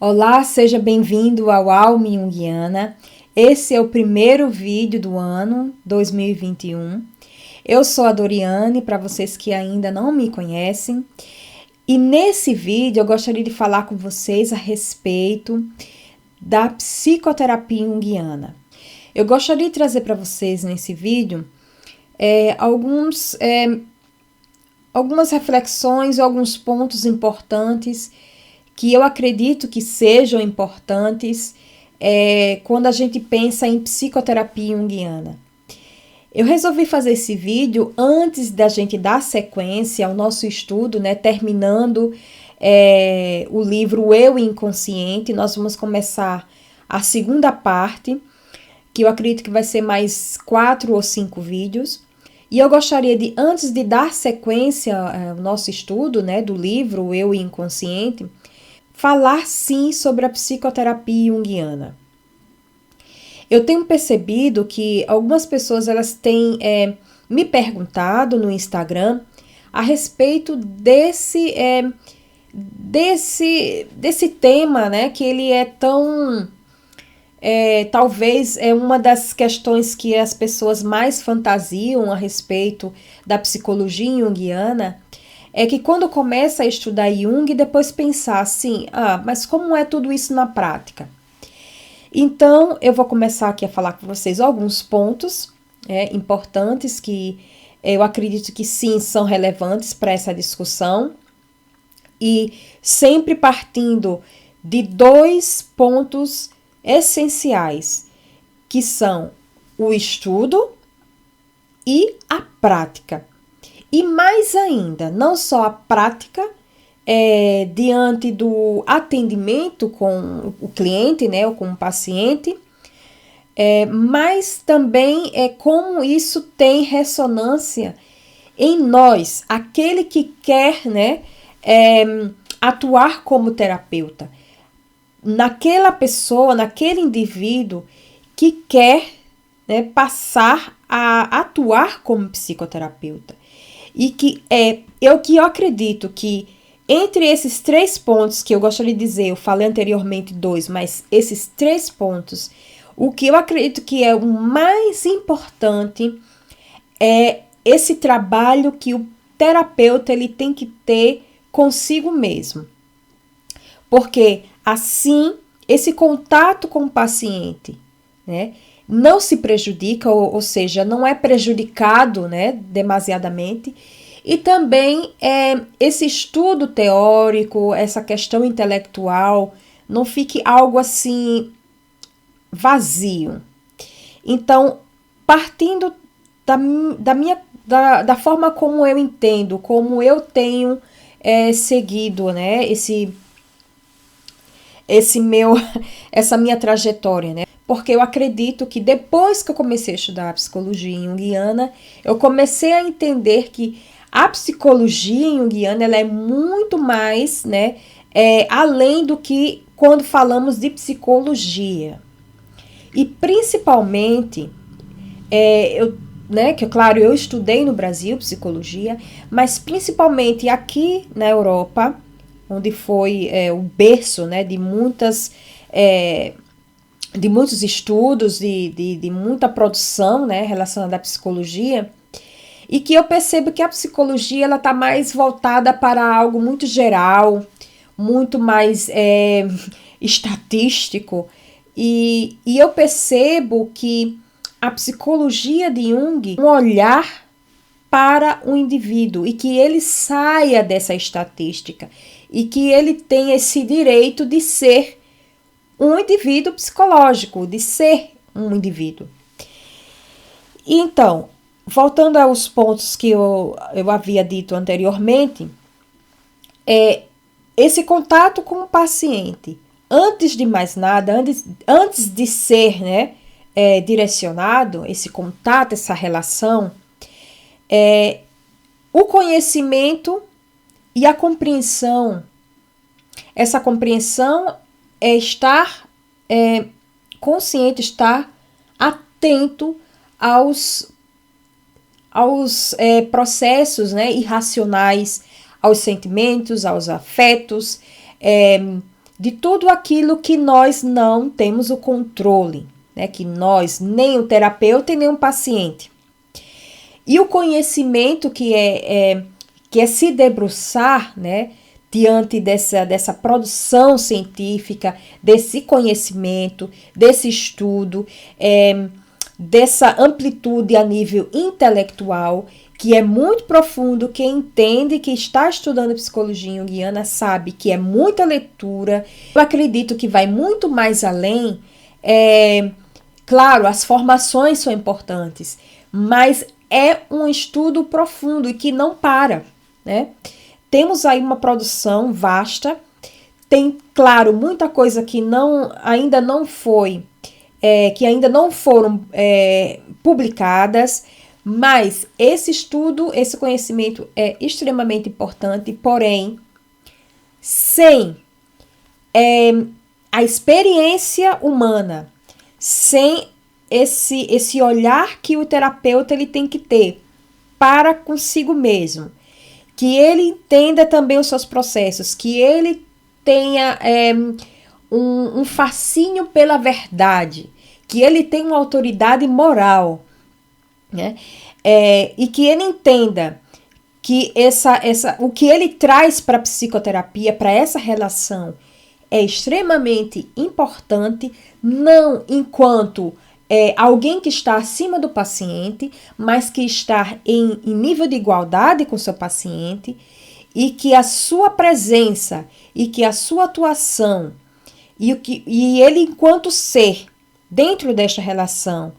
Olá, seja bem-vindo ao Alma Junguiana. Esse é o primeiro vídeo do ano 2021. Eu sou a Doriane, para vocês que ainda não me conhecem. E nesse vídeo eu gostaria de falar com vocês a respeito da psicoterapia junguiana. Eu gostaria de trazer para vocês nesse vídeo algumas reflexões, alguns pontos importantes que eu acredito que sejam importantes quando a gente pensa em psicoterapia junguiana. Eu resolvi fazer esse vídeo antes da gente dar sequência ao nosso estudo, terminando o livro Eu Inconsciente. Nós vamos começar a segunda parte, que eu acredito que vai ser mais 4 ou 5 vídeos. E eu gostaria de, antes de dar sequência ao nosso estudo, do livro Eu Inconsciente, falar sim sobre a psicoterapia junguiana. Eu tenho percebido que algumas pessoas elas têm me perguntado no Instagram a respeito desse tema, que ele é tão... talvez é uma das questões que as pessoas mais fantasiam a respeito da psicologia junguiana, é que quando começa a estudar Jung, depois pensar assim, mas como é tudo isso na prática? Então, eu vou começar aqui a falar com vocês alguns pontos importantes que eu acredito que sim, são relevantes para essa discussão, e sempre partindo de 2 pontos essenciais, que são o estudo e a prática. E mais ainda, não só a prática diante do atendimento com o cliente, ou com o paciente, mas também como isso tem ressonância em nós, aquele que quer atuar como terapeuta, naquela pessoa, naquele indivíduo que quer passar a atuar como psicoterapeuta. E que eu acredito que entre esses 3 pontos que eu gostaria de dizer, eu falei anteriormente 2, mas esses 3 pontos, o que eu acredito que é o mais importante é esse trabalho que o terapeuta ele tem que ter consigo mesmo. Porque assim, esse contato com o paciente, não se prejudica, ou seja, não é prejudicado, demasiadamente. E também esse estudo teórico, essa questão intelectual, não fique algo assim vazio. Então, partindo da forma como eu entendo, como eu tenho seguido, essa minha trajetória, porque eu acredito que depois que eu comecei a estudar a psicologia junguiana, eu comecei a entender que a psicologia junguiana ela é muito mais, além do que quando falamos de psicologia. E principalmente, claro, eu estudei no Brasil psicologia, mas principalmente aqui na Europa, onde foi o berço de muitos estudos, de muita produção relacionada à psicologia, e que eu percebo que a psicologia ela está mais voltada para algo muito geral, muito mais estatístico, e eu percebo que a psicologia de Jung um olhar para o indivíduo e que ele saia dessa estatística e que ele tem esse direito de ser um indivíduo psicológico, de ser um indivíduo. E então, voltando aos pontos que eu havia dito anteriormente, esse contato com o paciente, antes de mais nada, antes de ser direcionado, esse contato, essa relação, o conhecimento e a compreensão. Essa compreensão é estar consciente, estar atento aos processos irracionais, aos sentimentos, aos afetos, de tudo aquilo que nós não temos o controle, né? Que nós, nem o terapeuta e nem o paciente. E o conhecimento que é se debruçar, né? Diante dessa produção científica, desse conhecimento, desse estudo, dessa amplitude a nível intelectual, que é muito profundo. Quem entende, que está estudando psicologia junguiana, sabe que é muita leitura. Eu acredito que vai muito mais além. Claro, as formações são importantes, mas é um estudo profundo e que não para, né? Temos aí uma produção vasta, tem, claro, muita coisa que ainda não foi, que ainda não foram publicadas, mas esse estudo, esse conhecimento é extremamente importante, porém, sem a experiência humana, sem esse olhar que o terapeuta ele tem que ter para consigo mesmo, que ele entenda também os seus processos, que ele tenha um fascínio pela verdade, que ele tenha uma autoridade moral, né? E que ele entenda que o que ele traz para a psicoterapia, para essa relação, é extremamente importante, não enquanto alguém que está acima do paciente, mas que está em nível de igualdade com o seu paciente, e que a sua presença e que a sua atuação e ele enquanto ser dentro desta relação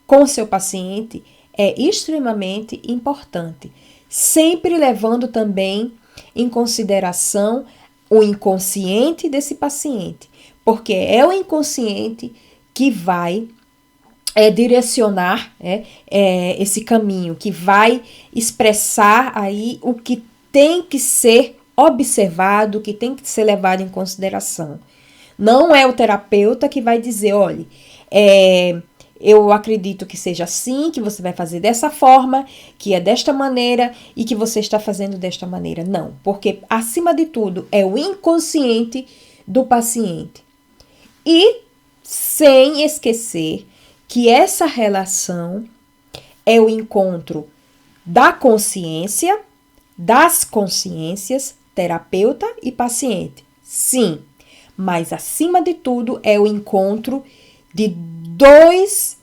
com o seu paciente é extremamente importante, sempre levando também em consideração o inconsciente desse paciente, porque é o inconsciente que vai direcionar esse caminho, que vai expressar aí o que tem que ser observado, o que tem que ser levado em consideração. Não é o terapeuta que vai dizer, olha, eu acredito que seja assim, que você vai fazer dessa forma, que é desta maneira e que você está fazendo desta maneira. Não, porque acima de tudo é o inconsciente do paciente. E sem esquecer que essa relação é o encontro da consciência, das consciências, terapeuta e paciente. Sim, mas acima de tudo é o encontro de dois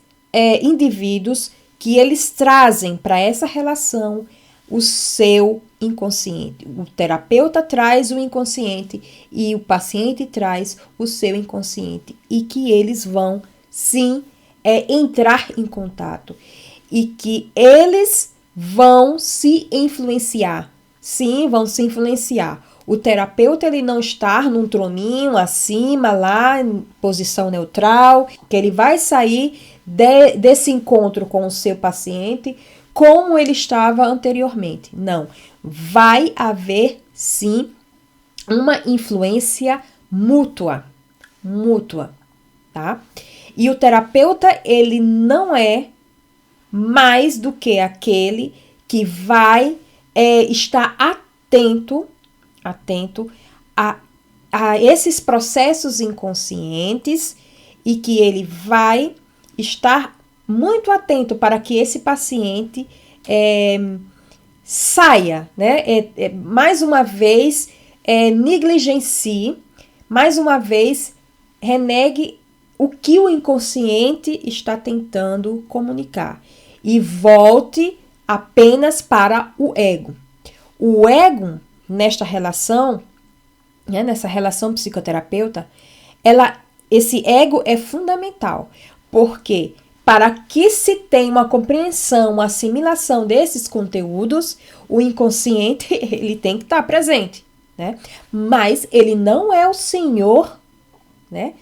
indivíduos que eles trazem para essa relação o seu inconsciente. O terapeuta traz o inconsciente e o paciente traz o seu inconsciente. E que eles vão, sim, entrar em contato. E que eles vão se influenciar. Sim, vão se influenciar. O terapeuta ele não está num troninho acima, lá em posição neutral, que ele vai sair desse encontro com o seu paciente como ele estava anteriormente. Não, vai haver sim uma influência mútua, tá? E o terapeuta ele não é mais do que aquele que vai estar atento a esses processos inconscientes e que ele vai estar muito atento para que esse paciente saia, né? Mais uma vez, negligencie, mais uma vez, renegue o que o inconsciente está tentando comunicar e volte apenas para o ego. O ego, nesta relação, né, nessa relação psicoterapeuta, esse ego é fundamental, porque para que se tenha uma compreensão, uma assimilação desses conteúdos, o inconsciente ele tem que estar presente, né? Mas ele não é o senhor, né,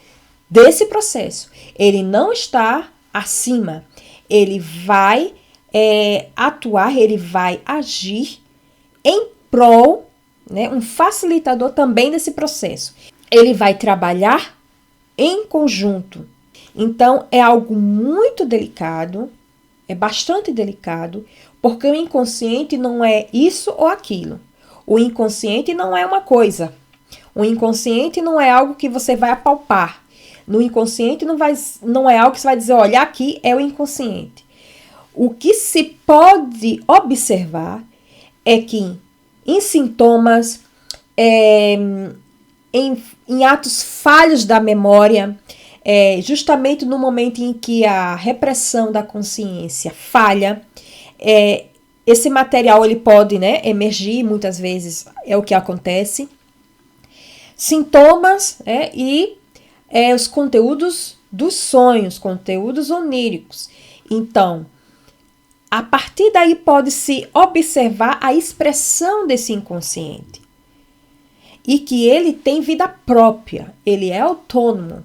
desse processo. Ele não está acima. Ele vai atuar, ele vai agir em prol, né, um facilitador também desse processo. Ele vai trabalhar em conjunto. Então, é algo muito delicado, é bastante delicado, porque o inconsciente não é isso ou aquilo. O inconsciente não é uma coisa. O inconsciente não é algo que você vai apalpar. No inconsciente não é algo que você vai dizer, olha, aqui é o inconsciente. O que se pode observar é que em sintomas, em atos falhos da memória, justamente no momento em que a repressão da consciência falha, esse material ele pode, né, emergir, muitas vezes é o que acontece. Sintomas e os conteúdos dos sonhos, conteúdos oníricos. Então, a partir daí pode-se observar a expressão desse inconsciente. E que ele tem vida própria, ele é autônomo.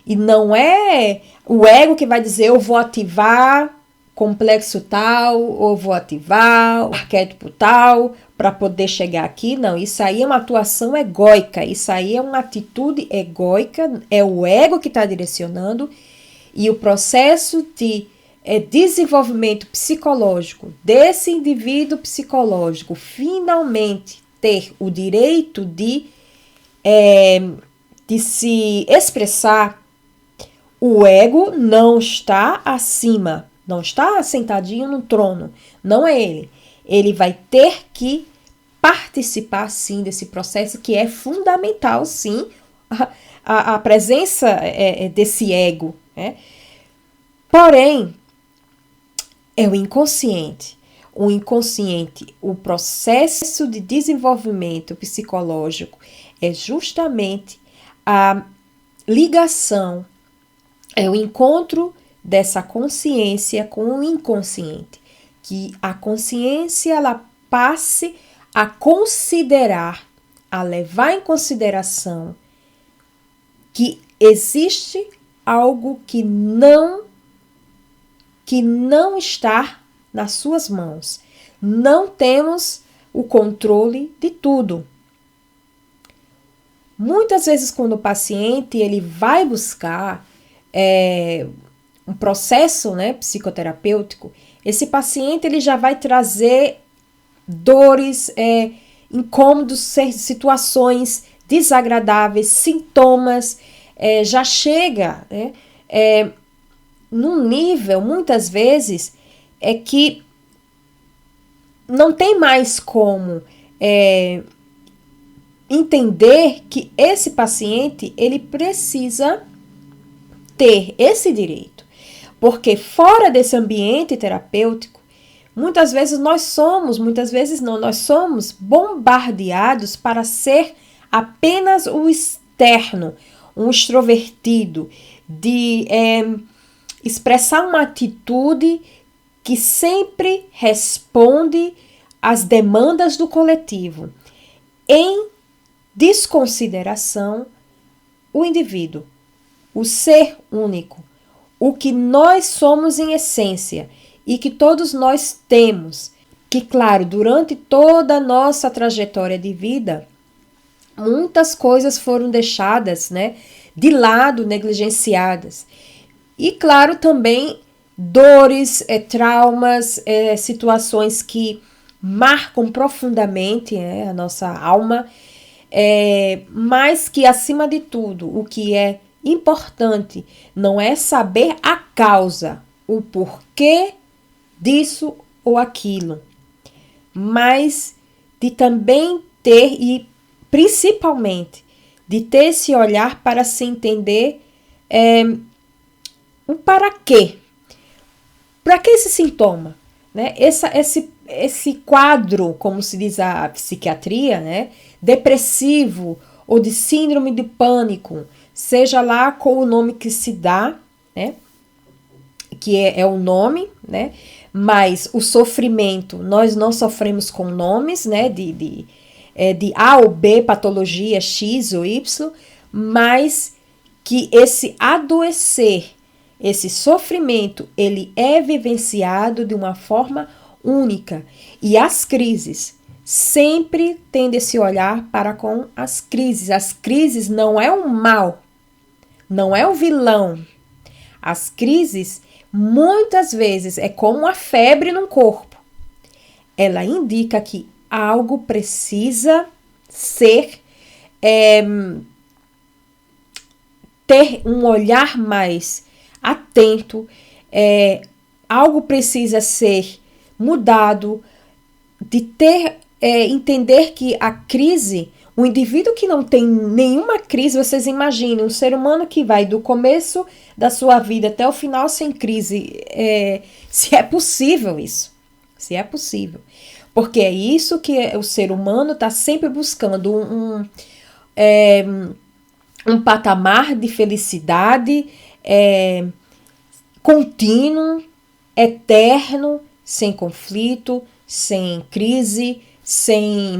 E não é o ego que vai dizer eu vou ativar complexo tal, ou vou ativar o arquétipo tal para poder chegar aqui. Não, isso aí é uma atuação egóica, isso aí é uma atitude egóica, é o ego que está direcionando, e o processo de desenvolvimento psicológico desse indivíduo psicológico finalmente ter o direito de se expressar. O ego não está acima, não está sentadinho no trono, não é ele. Ele vai ter que participar, sim, desse processo que é fundamental, sim, a presença desse ego. Porém, é o inconsciente. O inconsciente, o processo de desenvolvimento psicológico é justamente a ligação, é o encontro dessa consciência com o inconsciente, que a consciência ela passe a considerar, a levar em consideração que existe algo que não está nas suas mãos. Não temos o controle de tudo. Muitas vezes, quando o paciente ele vai buscar um processo, né, psicoterapêutico, esse paciente ele já vai trazer dores, incômodos, situações desagradáveis, sintomas, já chega num nível, muitas vezes, que não tem mais como entender que esse paciente ele precisa ter esse direito, porque fora desse ambiente terapêutico, muitas vezes nós somos bombardeados para ser apenas o externo, um extrovertido, de expressar uma atitude que sempre responde às demandas do coletivo, em desconsideração o indivíduo, o ser único, o que nós somos em essência e que todos nós temos, que claro, durante toda a nossa trajetória de vida, muitas coisas foram deixadas, né, de lado, negligenciadas. E claro, também dores, traumas, situações que marcam profundamente a nossa alma, mas que acima de tudo, o que é importante não é saber a causa, o porquê disso ou aquilo, mas de também ter e principalmente de ter esse olhar para se entender o para quê. Para que esse sintoma? Né? Esse quadro, como se diz a psiquiatria, né? Depressivo ou de síndrome de pânico, seja lá qual o nome que se dá, né? Que é o nome, né? Mas o sofrimento, nós não sofremos com nomes, né? De A ou B, patologia X ou Y, mas que esse adoecer, esse sofrimento, ele é vivenciado de uma forma única. E as crises, sempre tendo esse olhar para com as crises. As crises não é um mal, não é o vilão. As crises, muitas vezes, é como a febre no corpo. Ela indica que algo precisa ser ter um olhar mais atento, algo precisa ser mudado, de entender que a crise, o indivíduo que não tem nenhuma crise, vocês imaginem, um ser humano que vai do começo da sua vida até o final sem crise, se é possível isso, se é possível. Porque é isso que o ser humano está sempre buscando, um patamar de felicidade contínuo, eterno, sem conflito, sem crise, sem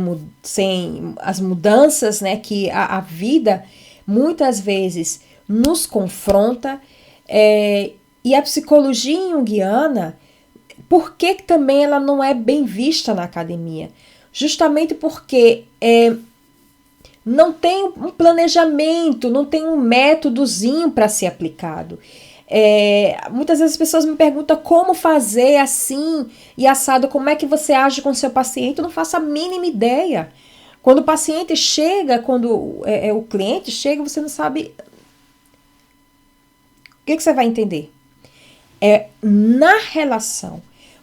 as mudanças, né, que a vida muitas vezes nos confronta. E a psicologia junguiana, por que também ela não é bem vista na academia? Justamente porque não tem um planejamento, não tem um métodozinho para ser aplicado. Muitas vezes as pessoas me perguntam como fazer assim e assado, como é que você age com seu paciente. Eu não faço a mínima ideia. Quando o paciente chega, quando o cliente chega, você não sabe o que você vai entender. Na relação.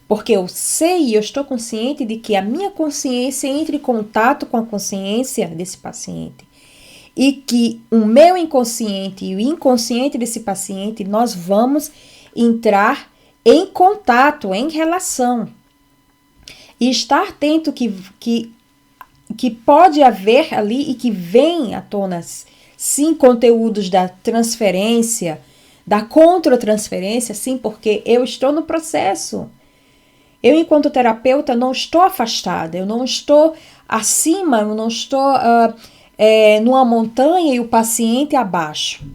Porque eu sei e eu estou consciente de que a minha consciência entra em contato com a consciência desse paciente. E que o meu inconsciente e o inconsciente desse paciente, nós vamos entrar em contato, em relação. E estar atento que pode haver ali e que vem à tona, sim, conteúdos da transferência, da contra-transferência, sim, porque eu estou no processo. Eu, enquanto terapeuta, não estou afastada, eu não estou acima, eu não estou numa montanha e o paciente abaixo.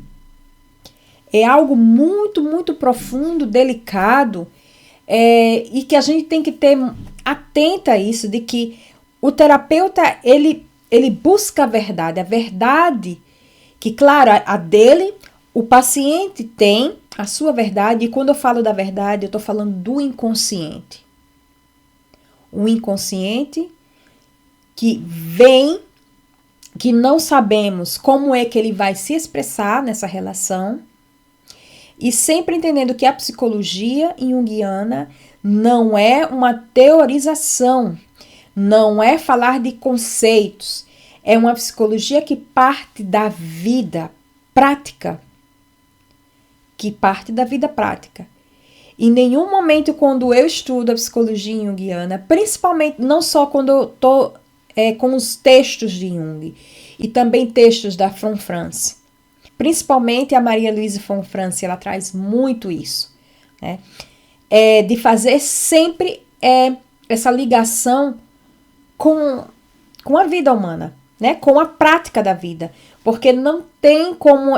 É algo muito, muito profundo, delicado, e que a gente tem que ter atenta a isso, de que o terapeuta, ele busca a verdade que, claro, a dele, o paciente tem a sua verdade, e quando eu falo da verdade, eu estou falando do inconsciente. O inconsciente que vem, que não sabemos como é que ele vai se expressar nessa relação, e sempre entendendo que a psicologia junguiana não é uma teorização, não é falar de conceitos, é uma psicologia que parte da vida prática, Em nenhum momento, quando eu estudo a psicologia junguiana, principalmente, não só quando eu estou com os textos de Jung, e também textos da Von Franz, principalmente a Maria Louise von Franz, ela traz muito isso, né? De fazer sempre essa ligação com a vida humana, né? Com a prática da vida, porque não tem como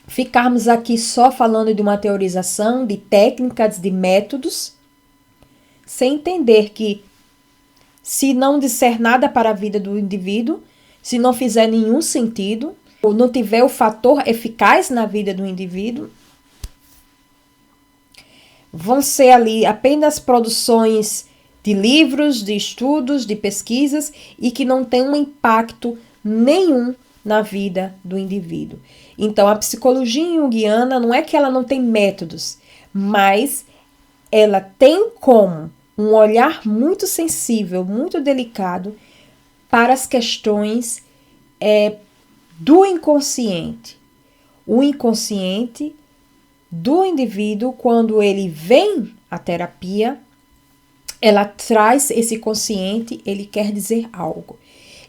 ficarmos aqui só falando de uma teorização, de técnicas, de métodos, sem entender que se não disser nada para a vida do indivíduo, se não fizer nenhum sentido, ou não tiver o fator eficaz na vida do indivíduo, vão ser ali apenas produções de livros, de estudos, de pesquisas, e que não tem um impacto nenhum na vida do indivíduo. Então, a psicologia junguiana não é que ela não tem métodos, mas ela tem como um olhar muito sensível, muito delicado para as questões do inconsciente. O inconsciente do indivíduo, quando ele vem à terapia, ela traz esse consciente, ele quer dizer algo.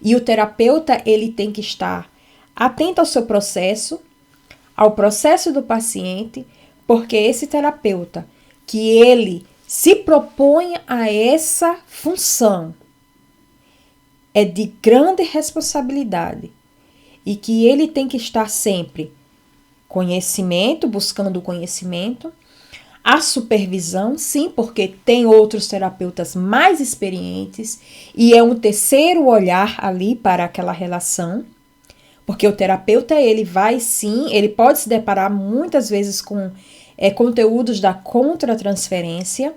E o terapeuta, ele tem que estar atento ao seu processo, ao processo do paciente, porque esse terapeuta, que ele se propõe a essa função, é de grande responsabilidade, e que ele tem que estar sempre conhecimento, buscando conhecimento, a supervisão, sim, porque tem outros terapeutas mais experientes e é um terceiro olhar ali para aquela relação, porque o terapeuta, ele vai sim, ele pode se deparar muitas vezes com conteúdos da contra-transferência,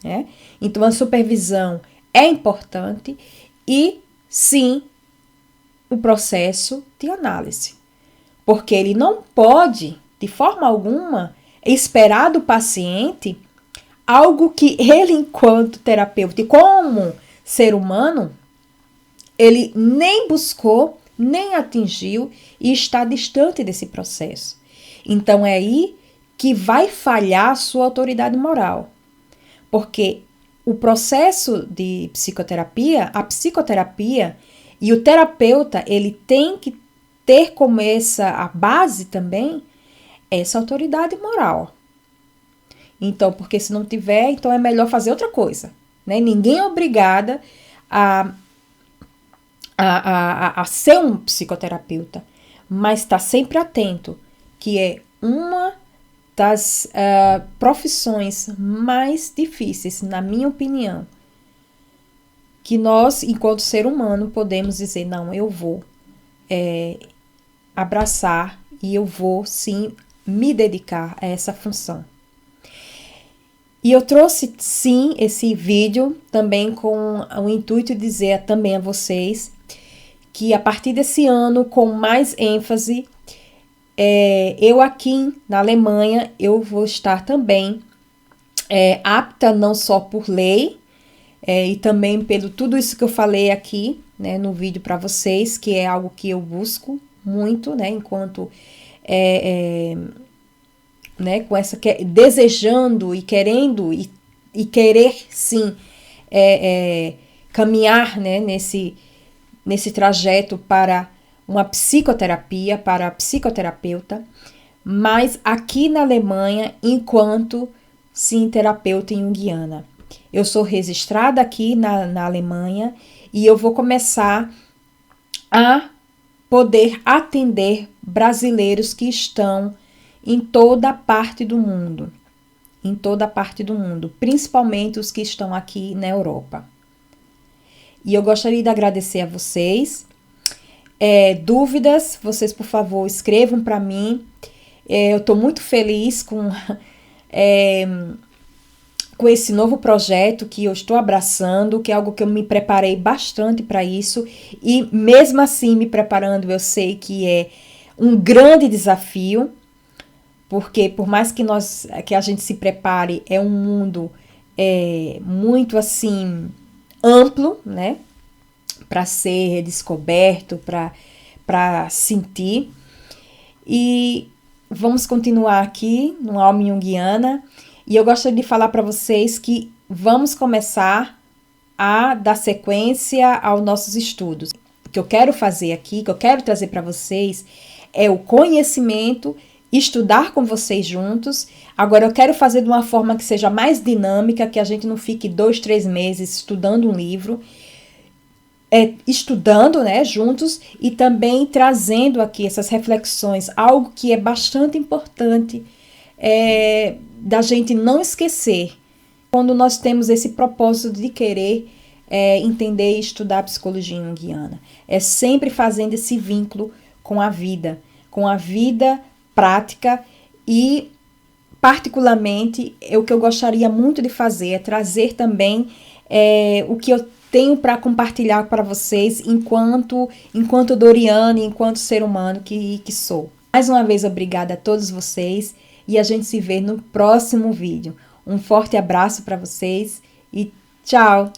né? Então a supervisão é importante e sim, o processo de análise. Porque ele não pode, de forma alguma, esperar do paciente algo que ele, enquanto terapeuta e como ser humano, ele nem buscou, nem atingiu e está distante desse processo. Então é aí que vai falhar a sua autoridade moral. Porque o processo de psicoterapia, a psicoterapia e o terapeuta, ele tem que ter como a base também, essa autoridade moral. Então, porque se não tiver, então é melhor fazer outra coisa, né? Ninguém é obrigada a ser um psicoterapeuta, mas está sempre atento, que é uma das profissões mais difíceis, na minha opinião, que nós, enquanto ser humano, podemos dizer, não, eu vou abraçar e eu vou, sim, me dedicar a essa função. E eu trouxe, sim, esse vídeo também com o intuito de dizer também a vocês que a partir desse ano, com mais ênfase, eu aqui na Alemanha, eu vou estar também apta não só por lei, e também pelo tudo isso que eu falei aqui, né, no vídeo para vocês, que é algo que eu busco muito, né, enquanto né, com essa desejando e querendo e querer sim caminhar, né, nesse trajeto para uma psicoterapia, para a psicoterapeuta, mas aqui na Alemanha, enquanto sim terapeuta junguiana. Eu sou registrada aqui na Alemanha e eu vou começar a poder atender brasileiros que estão em toda a parte do mundo. Em toda a parte do mundo, principalmente os que estão aqui na Europa. E eu gostaria de agradecer a vocês. Dúvidas, vocês, por favor, escrevam para mim. Eu estou muito feliz com esse novo projeto que eu estou abraçando, que é algo que eu me preparei bastante para isso. E mesmo assim, me preparando, eu sei que é um grande desafio, porque por mais que a gente se prepare, é um mundo muito assim amplo, né, para ser descoberto, para sentir. E vamos continuar aqui no Alma Junguiana. E eu gostaria de falar para vocês que vamos começar a dar sequência aos nossos estudos. O que eu quero fazer aqui, que eu quero trazer para vocês, é o conhecimento, estudar com vocês juntos. Agora, eu quero fazer de uma forma que seja mais dinâmica, que a gente não fique 2, 3 meses estudando um livro, estudando, né, juntos, e também trazendo aqui essas reflexões, algo que é bastante importante da gente não esquecer, quando nós temos esse propósito de querer entender e estudar a psicologia junguiana. É sempre fazendo esse vínculo com a vida prática e, particularmente, o que eu gostaria muito de fazer é trazer também o que eu tenho para compartilhar para vocês enquanto Doriana, enquanto ser humano que sou. Mais uma vez, obrigada a todos vocês e a gente se vê no próximo vídeo. Um forte abraço para vocês e tchau!